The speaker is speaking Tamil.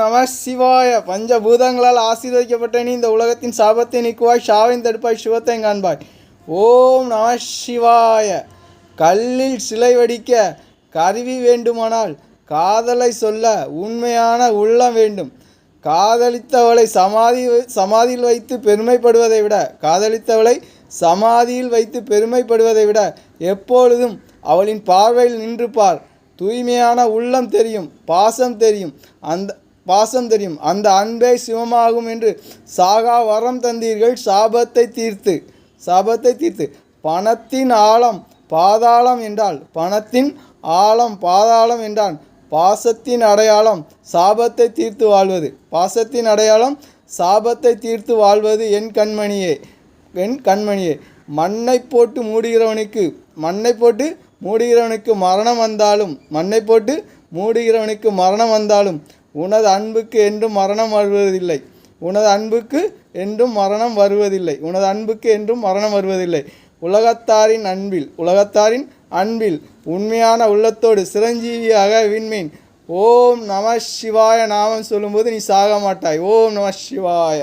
நம சிவாய. பஞ்சபூதங்களால் ஆசீர்வதிக்கப்பட்ட நீ இந்த உலகத்தின் சாபத்தை நீக்குவாய், சாவை தடுப்பாய், சிவத்தை காண்பாய். ஓம் நம சிவாய. கல்லில் சிலை வடிக்க கருவி வேண்டுமானால் காதலை சொல்ல உண்மையான உள்ளம் வேண்டும். காதலித்தவளை சமாதியில் வைத்து பெருமைப்படுவதை விட எப்பொழுதும் அவளின் பார்வையில் நின்று பார். தூய்மையான உள்ளம் தெரியும், பாசம் தெரியும். அந்த அன்பே சிவமாகும் என்று சாகா வரம் தந்தீர்கள் சாபத்தை தீர்த்து. பணத்தின் ஆழம் பாதாளம் என்றால் பாசத்தின் அடையாளம் சாபத்தை தீர்த்து வாழ்வது. என் கண்மணியே, மண்ணை போட்டு மூடுகிறவனுக்கு மரணம் வந்தாலும் உனது அன்புக்கு என்றும் மரணம் வருவதில்லை. உலகத்தாரின் அன்பில் உண்மையான உள்ளத்தோடு சிரஞ்சீவியாக விண்மீன். ஓம் நம சிவாய நாமம் சொல்லும்போது நீ சாக மாட்டாய். ஓம் நம சிவாய.